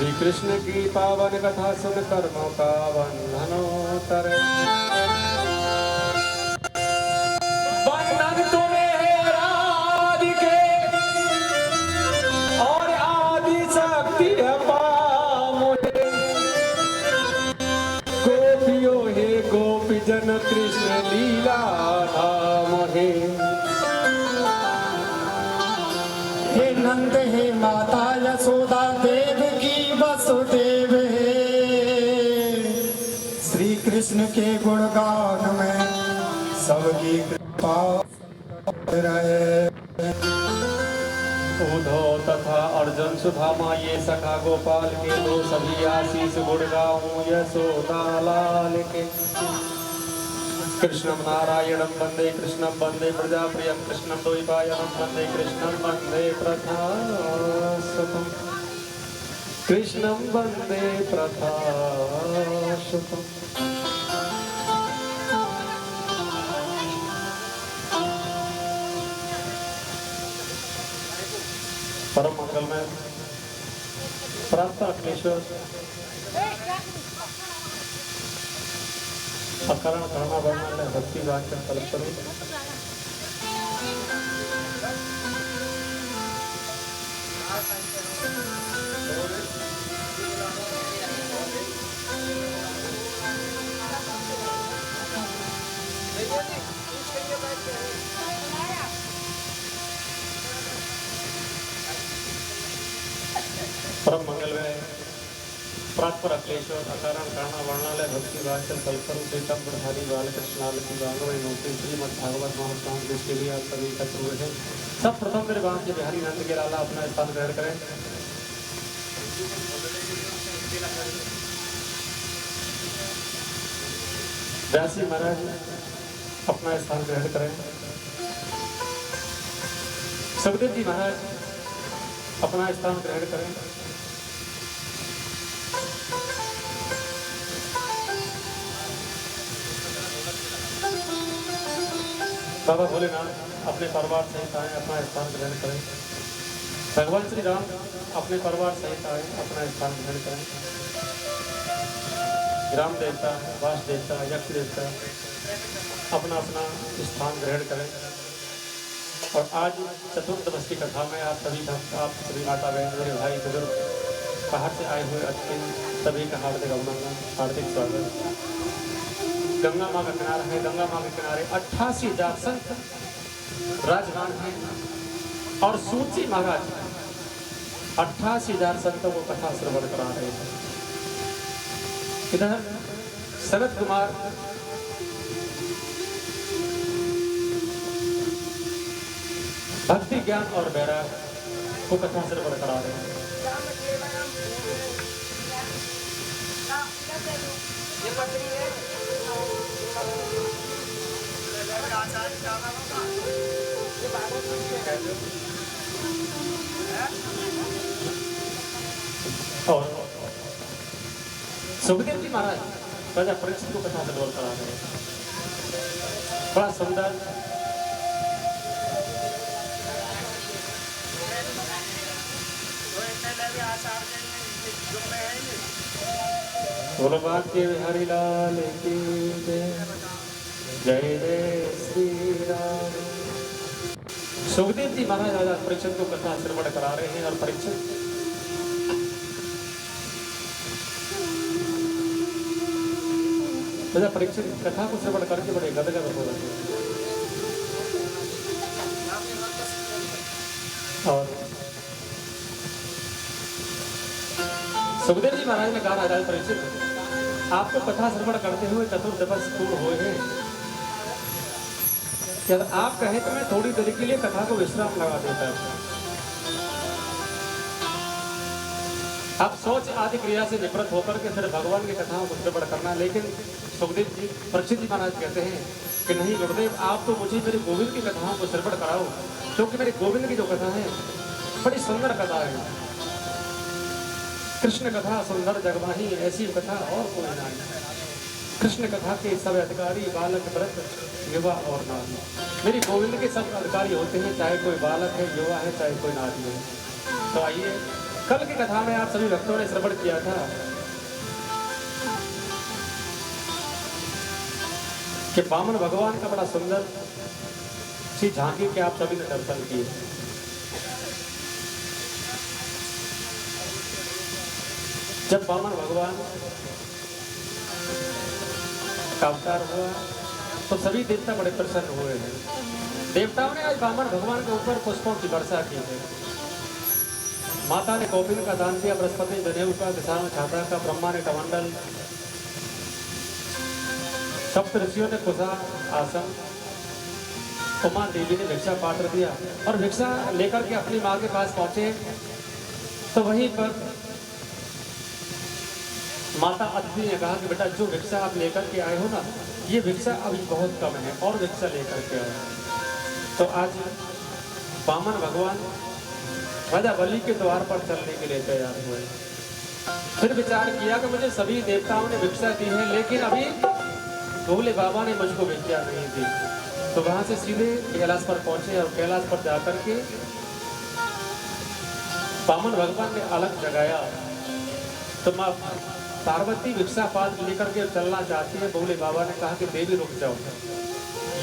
श्री कृष्ण की पावन कथा सुन कर्मों का बंधन उतरे। बंधन तुम्हें राधिके और आदि शक्ति पामुझे। गोपियों हे गोपी जन कृष्ण लीला धाम हे। हे नंद हे माता यशोदा देव की वसुदेव हे। श्री कृष्ण के गुणगान में सबकी कृपा रहे। उद्धव तथा अर्जुन सुधामा ये सखा गोपाल के दो सभी आशीष गुण गाऊं यशोदा लाल के। कृष्णं नारायणं वंदे कृष्णं वंदे प्रजाप्रियं कृष्णं द्वैपायनं वंदे कृष्णं वंदे प्रथासुतं। कृष्णं वंदे प्रथासुतं। परम मंगल में प्रार्थना अखिलेश्वर अकरण करना बनना भक्ति वाक्य तलब करो। परम मंगल में प्राप्त अखिलेश्वर अकारण कारणा वर्णालय भक्ति वाचन कल्पन पीतम्बरधारी बालकृष्णाल की बांगवई नौकरी श्रीमद भागवत महापुराण जिसके लिए आप सभी एकत्र हुए हैं। सब प्रथम मेरे बांध के बिहारी नंद के लाला अपना स्थान ग्रहण करें। व्यासी महाराज अपना स्थान ग्रहण करें। सुखदेव जी महाराज अपना स्थान ग्रहण करें। बाबा भोलेनाथ अपने परिवार सहित आए अपना स्थान ग्रहण करें। भगवान श्री राम अपने परिवार सहित आए अपना स्थान ग्रहण करें। ग्राम देवता वास देवता यक्ष देवता अपना अपना स्थान ग्रहण करें। और आज चतुर्दश की कथा में आप सभी माता बहन मेरे भाई बुजुर्ग बाहर से आए हुए अतिथि सभी का हार्दिक अभिनंदन हार्दिक स्वागत। गंगा माँ का किनारा है। गंगा माँ के किनारे 88,000 संत राजगान हैं और सूची महाराज 88,000 संतों को कथा श्रवण करा रहे हैं। इधर सनत कुमार भक्ति ज्ञान और वैराग को कथा श्रवण करा रहे हैं। और सुखदेव जी महाराज राजा परीक्षित को कथा श्रवण करा रहे हैं। बड़ा सुंदर बोलो बात के बिहारी लाल की जय जय जय श्री राम। सुखदेव जी महाराज राजा परीक्षित को कथा श्रवण करा रहे हैं और परीक्षित राजा परीक्षित कथा को श्रवण करके बड़े गदगद हो रहे हैं। और सुखदेव जी महाराज ने कहा राजा परीक्षित आपको कथा श्रवण करते हुए चतुर्दश पूर्ण हुए हैं। यदि आप कहें तो मैं थोड़ी देर के लिए कथा को विश्राम लगा देता हूं। आप सोच आदि क्रिया से निवृत्त होकर के फिर भगवान की कथाओं को श्रवण करना। लेकिन सुखदेव जी परीक्षित जी महाराज कहते हैं कि नहीं गुरुदेव आप तो मुझे मेरे गोविंद की कथाओं को श्रवण कराओ, क्योंकि मेरे गोविंद की जो कथा है बड़ी सुंदर कथा है। कृष्ण कथा सुंदर जगमाही ऐसी कथा और कोई नहीं। कृष्ण कथा के सब अधिकारी बालक व्रत युवा और नारी। मेरी गोविंद के सब अधिकारी होते हैं, चाहे कोई बालक है युवा है चाहे कोई नारी है। तो आइए कल की कथा में आप सभी भक्तों ने श्रवण किया था कि वामन भगवान का बड़ा सुंदर सी झांकी के आप सभी ने दर्शन किए। जब वामन भगवान का अवतार हुआ तो सभी देवता बड़े प्रसन्न हुए हैं। देवताओं ने आज वामन भगवान के ऊपर पुष्पों की वर्षा की है। माता ने कौपिन का दान दिया, बृहस्पति ने जनेऊ का, दिशा में छाता का, ब्रह्मा ने कमंडल, सप्त ऋषियों ने कुशा आसन, उमा देवी ने भिक्षा पात्र दिया और भिक्षा लेकर के अपनी माँ के पास पहुंचे तो वहीं पर माता अदिति ने कहा कि बेटा जो भिक्षा आप लेकर के आए हो ना, ये भिक्षा अभी बहुत कम है और भिक्षा लेकर के आए। तो आज वामन भगवान राजा बलि के द्वार पर चलने के लिए तैयार हुए। फिर विचार किया कि मुझे सभी देवताओं ने भिक्षा दी है लेकिन अभी भोले बाबा ने मुझको भिक्षा नहीं दी। तो वहां से सीधे कैलाश पर पहुंचे और कैलाश पर जाकर के वामन भगवान ने अलग जगाया। तो माँ पार्वती भिक्षा पात्र लेकर के चलना चाहती है। भोले बाबा ने कहा कि देवी रुक जाओ,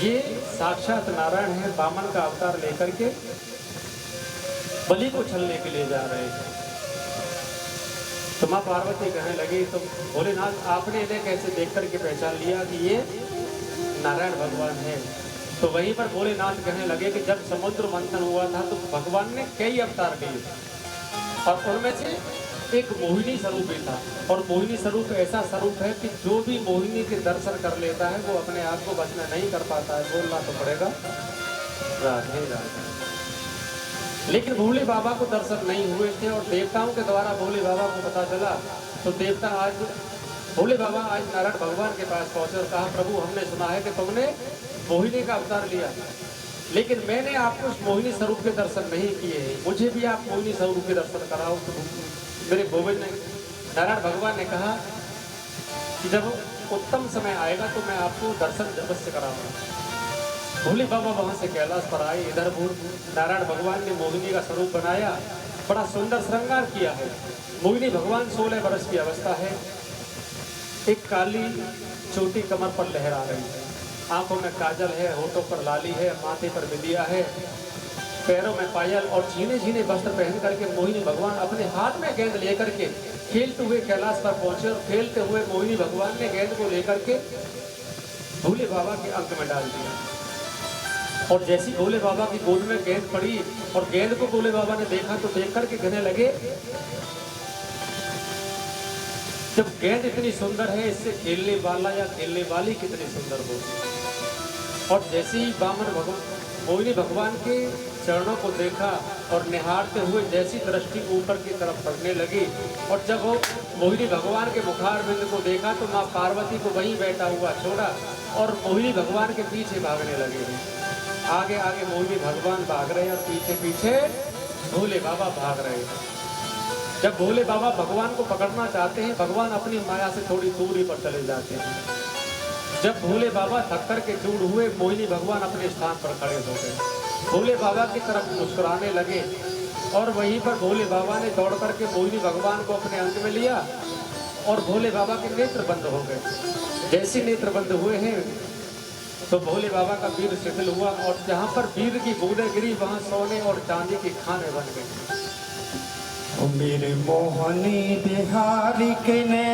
ये साक्षात नारायण है, वामन का अवतार लेकर के बलि को छलने के लिए जा रहे हैं। तो माँ पार्वती कहने लगी तो भोलेनाथ आपने इन्हें कैसे देख करके पहचान लिया कि ये नारायण भगवान है? तो वहीं पर भोलेनाथ कहने लगे कि जब समुद्र मंथन हुआ था तो भगवान ने कई अवतार लिए और उनमें से एक मोहिनी स्वरूप भी था। और मोहिनी स्वरूप ऐसा स्वरूप है कि जो भी मोहिनी के दर्शन कर लेता है वो अपने आप को बचना नहीं कर पाता है, बोलना तो पड़ेगा राधे राधे। लेकिन भोले बाबा को दर्शन नहीं हुए थे और देवताओं के द्वारा भोले बाबा को पता चला। तो देवता आज भोले बाबा आज नारायण भगवान के पास पहुंचे और कहा प्रभु हमने सुना है कि तुमने मोहिनी का अवतार लिया, लेकिन मैंने आपको उस मोहिनी स्वरूप के दर्शन नहीं किए हैं, मुझे भी आप मोहिनी स्वरूप के दर्शन कराओ। तो मेरे गोविंद ने नारायण भगवान ने कहा कि जब उत्तम समय आएगा तो मैं आपको दर्शन अवश्य कराऊंगा। भोले बाबा वहां से कैलाश पर आए। इधर नारायण भगवान ने मोहिनी का स्वरूप बनाया, बड़ा सुंदर श्रृंगार किया है। मोहिनी भगवान 16 वर्ष की अवस्था है, एक काली चोटी कमर पर लहरा रही है, आंखों में काजल है, होठों पर लाली है, माथे पर बिंदिया है, पैरों में पायल और झीने झीने वस्त्र पहन करके मोहिनी भगवान अपने हाथ में गेंद लेकर के खेलते हुए कैलाश पर पहुंचे और खेलते हुए मोहिनी भगवान ने गेंद को लेकर के भोले बाबा के अंक में डाल दिया। और जैसी भोले बाबा की गोद में गेंद पड़ी और गेंद को भोले बाबा ने देखा तो देख करके कहने लगे जब गेंद इतनी सुंदर है इससे खेलने वाला या खेलने वाली कितनी सुंदर होगी। और जैसे ही वामन भगवान मोहिनी भगवान के चरणों को देखा और निहारते हुए जैसी दृष्टि ऊपर की तरफ पड़ने लगी और जब वो मोहिनी भगवान के मुखार बिंद को देखा तो माँ पार्वती को वहीं बैठा हुआ छोड़ा और मोहिनी भगवान के पीछे भागने लगे। आगे आगे मोहिनी भगवान भाग रहे और पीछे पीछे भोले बाबा भाग रहे हैं। जब भोले बाबा भगवान को पकड़ना चाहते हैं भगवान अपनी माया से थोड़ी दूरी पर चले जाते हैं। जब भोले बाबा थक कर के चूर हुए मोहिनी भगवान अपने स्थान पर खड़े हो गए, भोले बाबा की तरफ मुस्कुराने लगे और वहीं पर भोले बाबा ने दौड़ करके मोहिनी भगवान को अपने अंक में लिया और भोले बाबा के नेत्र बंद हो गए। जैसे नेत्र बंद हुए हैं तो भोले बाबा का वीर शिथिल हुआ और जहाँ पर वीर की बूंदें गिरी वहाँ सोने और चांदी की खाने बन गई। मेरे मोहनी बिहारी के ने